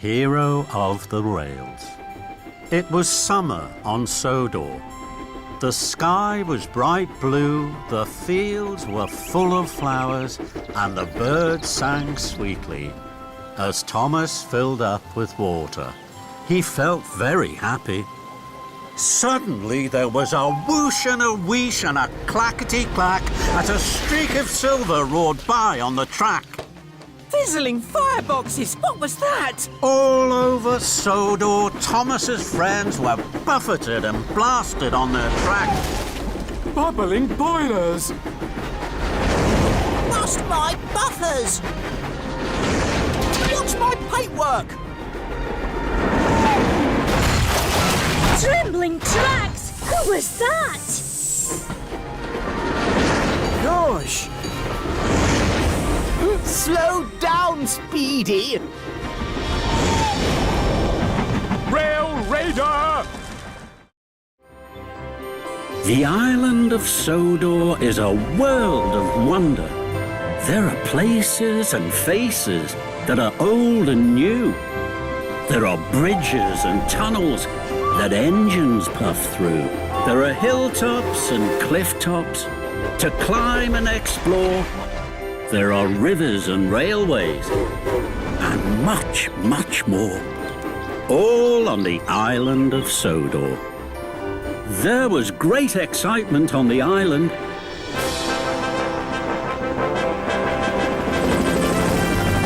hero of the rails. It was summer on Sodor. The sky was bright blue, the fields were full of flowers, and the birds sang sweetly as Thomas filled up with water. He felt very happy. Suddenly there was a whoosh and a wheesh and a clackety-clack as a streak of silver roared by on the track. Fizzling fireboxes! What was that? All over Sodor, Thomas's friends were buffeted and blasted on their track. Bubbling boilers! Lost my buffers! Watch my paintwork! Trembling tracks! Who was that? Gosh! Slow down, Speedy! Rail Raider! The island of Sodor is a world of wonder. There are places and faces that are old and new. There are bridges and tunnels that engines puff through. There are hilltops and cliff tops to climb and explore. There are rivers and railways and much, much more. All on the island of Sodor. There was great excitement on the island.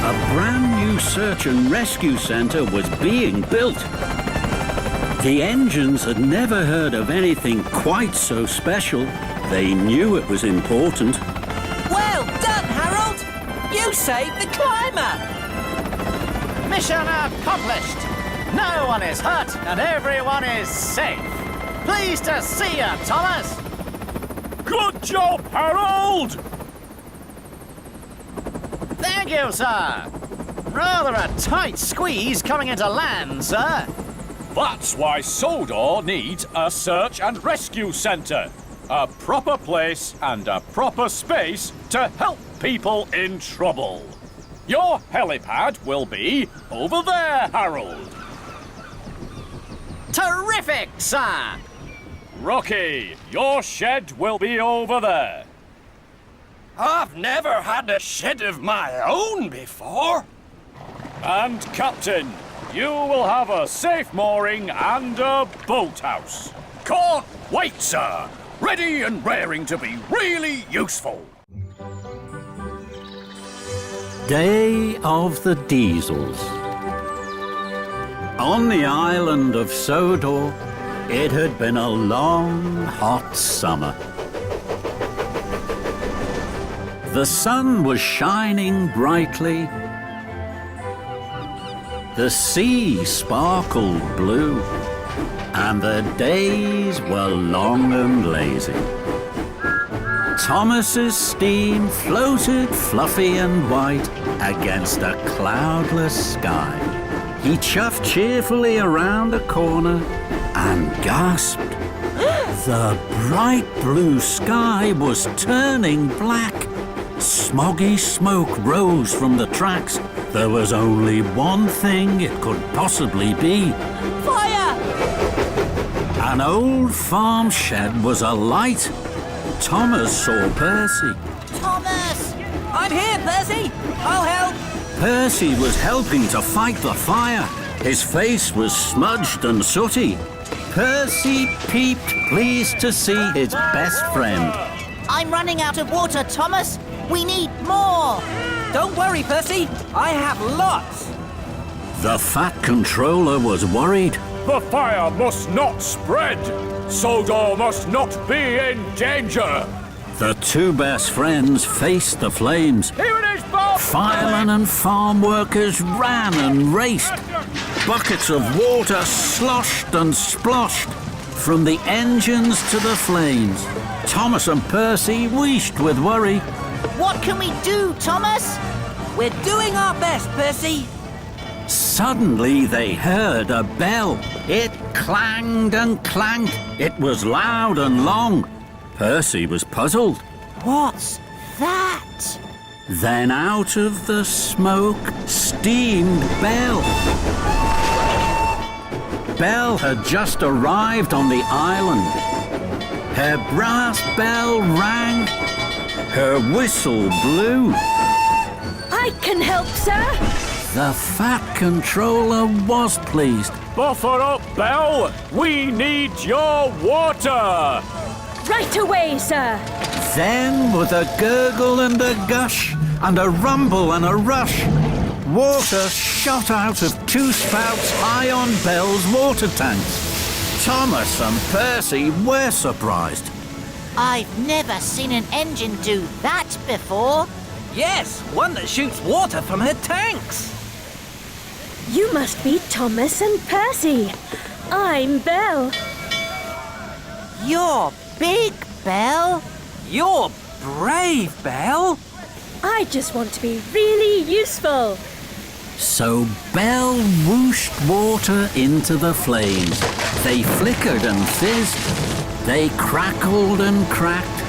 A brand new search and rescue centre was being built. The engines had never heard of anything quite so special. They knew it was important. Well done, Harold! You saved the climber! Mission accomplished! No one is hurt and everyone is safe. Pleased to see you, Thomas. Good job, Harold! Thank you, sir. Rather a tight squeeze coming into land, sir. That's why Sodor needs a search and rescue centre. A proper place and a proper space to help people in trouble. Your helipad will be over there, Harold. Terrific, sir. Rocky, your shed will be over there. I've never had a shed of my own before. And Captain, you will have a safe mooring and a boathouse. Can't wait, sir. Ready and raring to be really useful. Day of the Diesels. On the island of Sodor, it had been a long, hot summer. The sun was shining brightly. The sea sparkled blue, and the days were long and lazy. Thomas's steam floated fluffy and white against a cloudless sky. He chuffed cheerfully around a corner and gasped. The bright blue sky was turning black. Smoggy smoke rose from the tracks. There was only one thing it could possibly be. Fire! An old farm shed was alight. Thomas saw Percy. Thomas! I'm here, Percy! I'll help! Percy was helping to fight the fire. His face was smudged and sooty. Percy peeped, pleased to see his best friend. I'm running out of water, Thomas! We need more! Don't worry, Percy! I have lots! The Fat Controller was worried. The fire must not spread. Sodor must not be in danger. The two best friends faced the flames. Here it is, Bob! Firemen and farm workers ran and raced. Buckets of water sloshed and sploshed from the engines to the flames. Thomas and Percy wheezed with worry. What can we do, Thomas? We're doing our best, Percy. Suddenly they heard a bell. It clanged and clanked. It was loud and long. Percy was puzzled. What's that? Then out of the smoke steamed Belle. Belle had just arrived on the island. Her brass bell rang. Her whistle blew. I can help, sir. The Fat Controller was pleased. Buffer up, Belle! We need your water! Right away, sir. Then, with a gurgle and a gush, and a rumble and a rush, water shot out of two spouts high on Belle's water tanks. Thomas and Percy were surprised. I've never seen an engine do that before. Yes, one that shoots water from her tanks. You must be Thomas and Percy. I'm Belle. You're big, Belle. You're brave, Belle. I just want to be really useful. So Belle whooshed water into the flames. They flickered and fizzed. They crackled and cracked.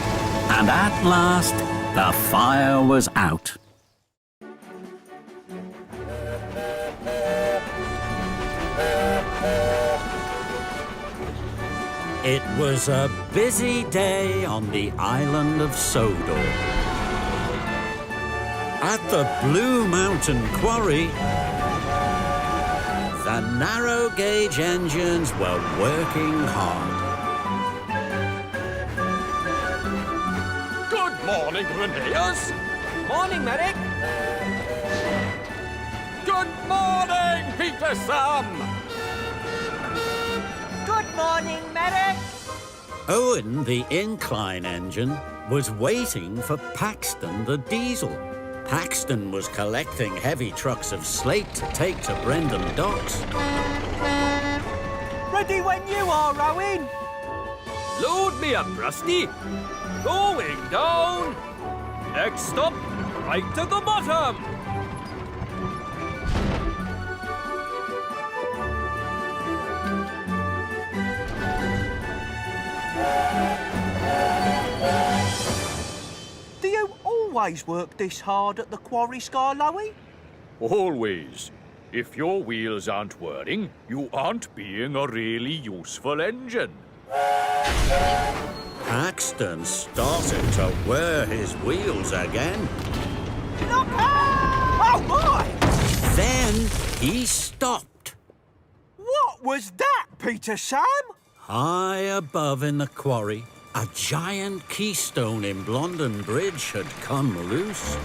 And at last, the fire was out. It was a busy day on the island of Sodor. At the Blue Mountain Quarry, the narrow gauge engines were working hard. Good morning, Rheneas. Morning, Medic. Good morning, Peter Sam. Good morning, Medic. Owen, the incline engine, was waiting for Paxton, the diesel. Paxton was collecting heavy trucks of slate to take to Brendan Docks. Ready when you are, Owen. Load me up, Rusty. Going down. Next stop, right to the bottom. Do you always work this hard at the quarry, Scarlowy? Always. If your wheels aren't whirring, you aren't being a really useful engine. Paxton started to whir his wheels again. Look out! Oh, my! Then he stopped. What was that, Peter Sam? High above in the quarry, a giant keystone in Blondon Bridge had come loose.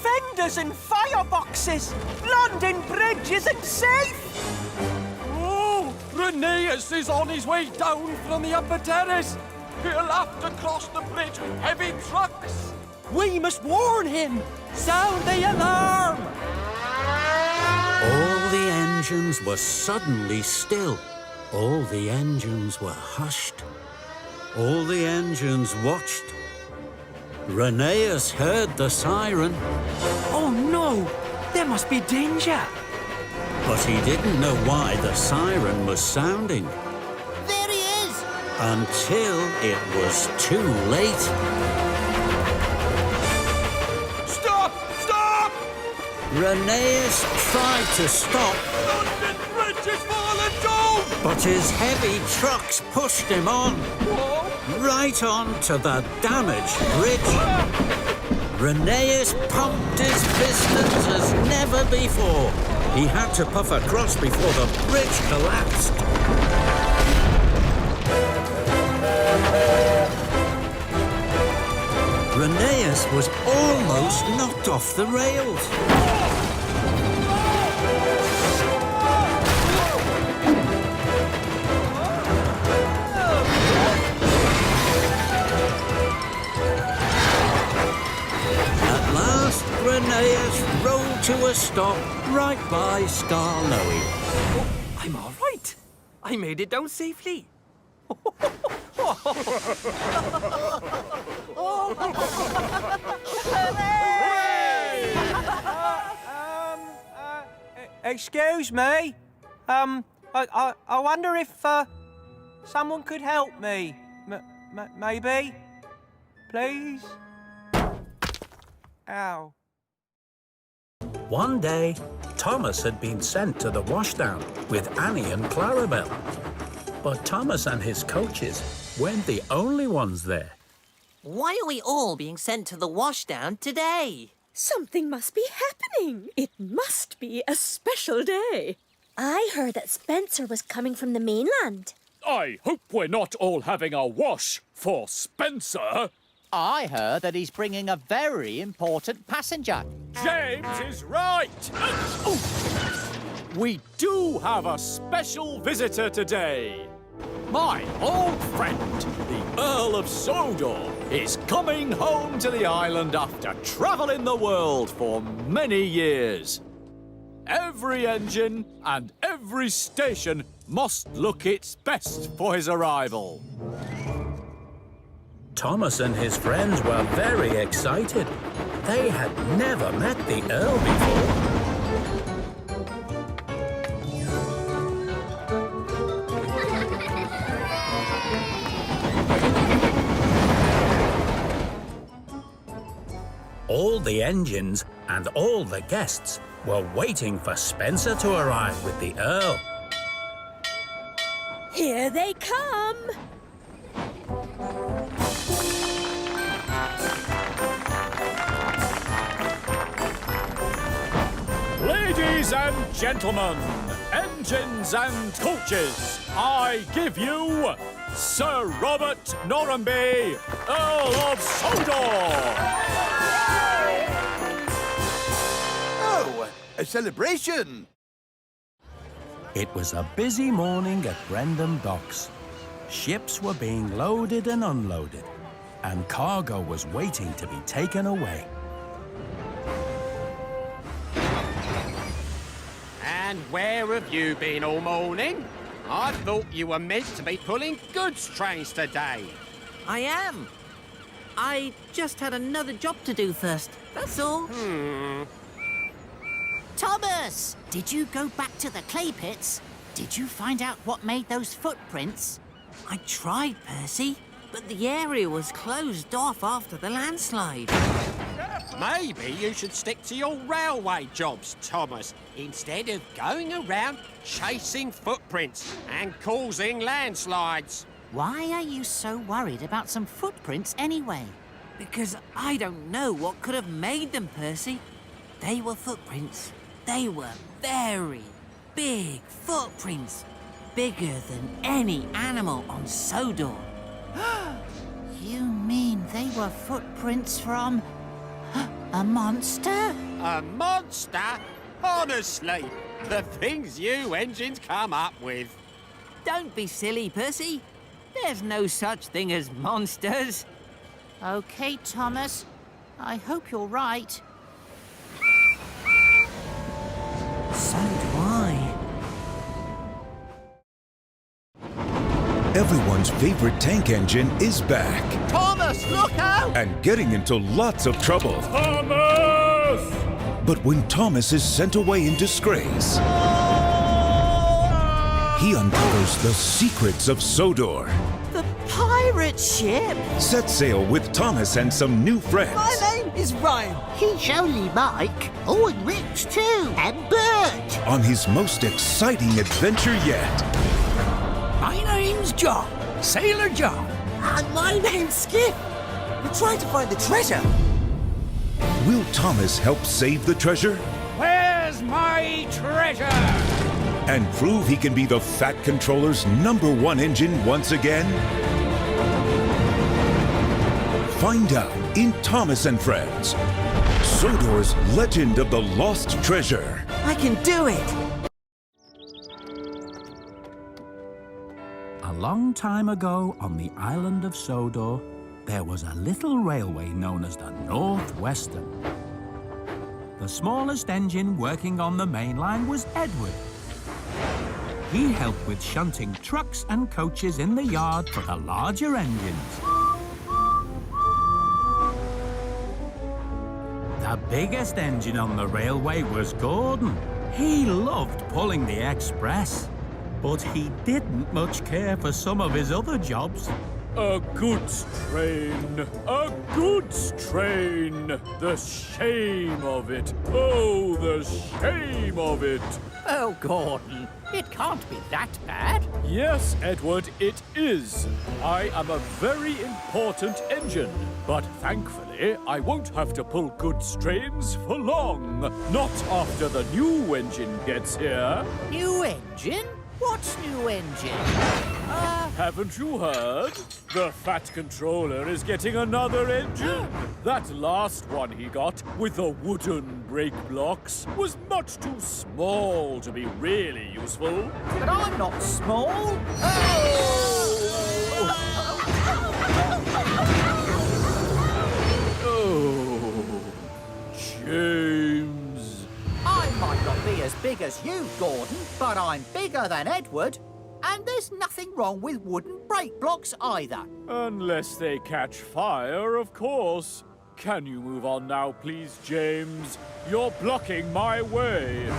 Fenders and fireboxes! London Bridge isn't safe! Oh, Rheneas is on his way down from the upper terrace. He'll have to cross the bridge with heavy trucks. We must warn him! Sound the alarm! All the engines were suddenly still. All the engines were hushed. All the engines watched. Rheneas heard the siren, Oh no! There must be danger! but he didn't know why the siren was sounding There he is. until it was too late. Stop! Stop! Rheneas tried to stop, London Bridge is falling down! but his heavy trucks pushed him on, right on to the damaged bridge. Rheneas pumped his pistons as never before. He had to puff across before the bridge collapsed. Rheneas was almost knocked off the rails. At last, Rheneas rolled to a stop right by Scarlowy. I'm all right. I made it down safely. Excuse me. I wonder if someone could help me. Maybe. Please. Ow. One day, Thomas had been sent to the washdown with Annie and Clarabelle. But Thomas and his coaches weren't the only ones there. Why are we all being sent to the washdown today? Something must be happening. It must be a special day. I heard that Spencer was coming from the mainland. I hope we're not all having a wash for Spencer. I heard that he's bringing a very important passenger. James is right. We do have a special visitor today. My old friend, the Earl of Sodor, is coming home to the island after travelling the world for many years. Every engine and every station must look its best for his arrival. Thomas and his friends were very excited. They had never met the Earl before. All the engines and all the guests were waiting for Spencer to arrive with the Earl. Here they come. Ladies and gentlemen, engines and coaches, I give you Sir Robert Norramby, Earl of Sodor. Oh, a celebration! It was a busy morning at Brendam Docks. Ships were being loaded and unloaded, and cargo was waiting to be taken away. And where have you been all morning? I thought you were meant to be pulling goods trains today. I am. I just had another job to do first, that's all. Thomas, did you go back to the clay pits? Did you find out what made those footprints? I tried, Percy, but the area was closed off after the landslide. Maybe you should stick to your railway jobs, Thomas, instead of going around chasing footprints and causing landslides. Why are you so worried about some footprints anyway? Because I don't know what could have made them, Percy. They were footprints. They were very big footprints. Bigger than any animal on Sodor. You mean they were footprints from a monster? A monster? Honestly, the things you engines come up with. Don't be silly, Percy. There's no such thing as monsters. Okay, Thomas. I hope you're right. So do I. Everyone's favorite tank engine is back Thomas, look out! and getting into lots of trouble. Thomas! But when Thomas is sent away in disgrace, he uncovers the secrets of Sodor. The pirate ship? Set sail with Thomas and some new friends. My name is Ryan. He's only Mike. Oh, and Rich too. And Bert. On his most exciting adventure yet. My name's John. Sailor John. And my name's Skip. We're trying to find the treasure. Will Thomas help save the treasure? Where's my treasure? And prove he can be the Fat Controller's #1 engine once again? Find out in Thomas and Friends. Sodor's Legend of the Lost Treasure. I can do it. A long time ago on the island of Sodor, there was a little railway known as the Northwestern. The smallest engine working on the main line was Edward. He helped with shunting trucks and coaches in the yard for the larger engines. The biggest engine on the railway was Gordon. He loved pulling the express, but he didn't much care for some of his other jobs. A goods train! A goods train! The shame of it! Oh, the shame of it! Oh, Gordon, it can't be that bad. Yes, Edward, it is. I am a very important engine, but thankfully I won't have to pull goods trains for long. Not after the new engine gets here. New engine? What's new engine? Haven't you heard? The Fat Controller is getting another engine. That last one he got, with the wooden brake blocks, was much too small to be really useful. But I'm not small. Oh, James. I might not be as big as you, Gordon, but I'm bigger than Edward. And there's nothing wrong with wooden brake blocks either. Unless they catch fire, of course. Can you move on now, please, James? You're blocking my way.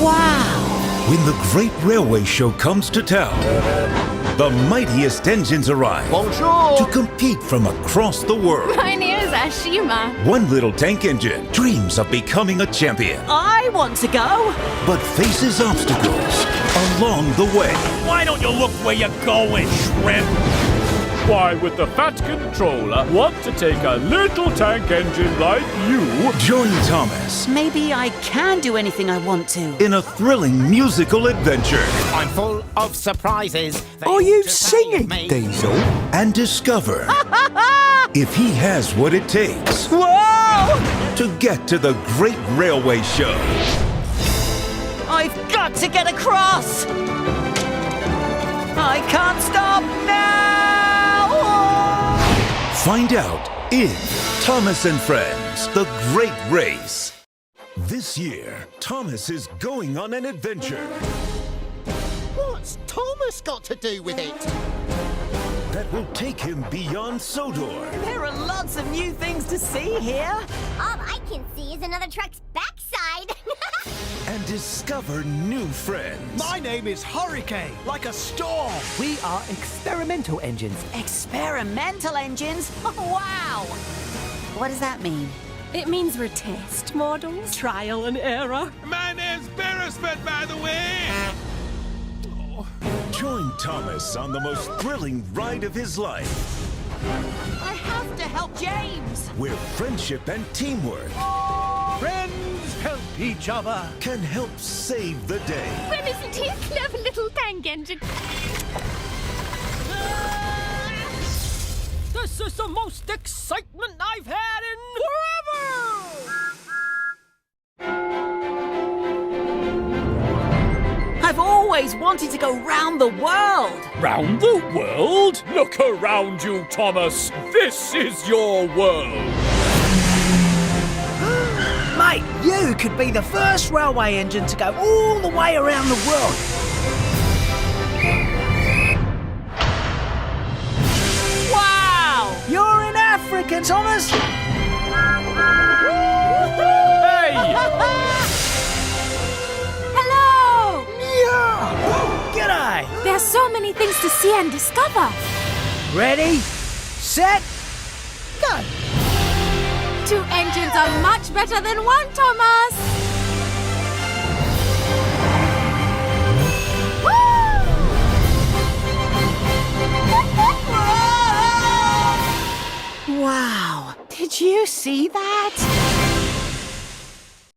Wow! When the Great Railway Show comes to town, the mightiest engines arrive to compete from across the world. My name's Ashima. One little tank engine dreams of becoming a champion, I want to go. but faces obstacles along the way. Why don't you look where you're going, shrimp? Why would the Fat Controller want to take a little tank engine like you? Join Thomas Maybe I can do anything I want to. in a thrilling musical adventure I'm full of surprises. Are you singing, Diesel and discover if he has what it takes Whoa! to get to the Great Railway Show. I've got to get across. I can't stop now. Find out in Thomas and Friends, The Great Race. This year, Thomas is going on an adventure What's Thomas got to do with it? that will take him beyond Sodor There are lots of new things to see here. All I can see is another truck's backside. and discover new friends. My name is Hurricane, like a storm. We are experimental engines. Experimental engines? Wow! What does that mean? It means we're test models. Trial and error. My name's Beresford, by the way. Join Thomas on the most thrilling ride of his life, I have to help James. where friendship and teamwork Friends help each other. can help save the day. Well, isn't he a clever little tank engine? This is the most excitement I've had in forever. I've always wanted to go round the world. Round the world? Look around you, Thomas. This is your world. Mate, you could be the first railway engine to go all the way around the world. Wow! You're in Africa, Thomas. Hey! Hello! Yeah. G'day. There's so many things to see and discover. Ready, set, go. 2 engines are much better than 1, Thomas. Wow! Did you see that?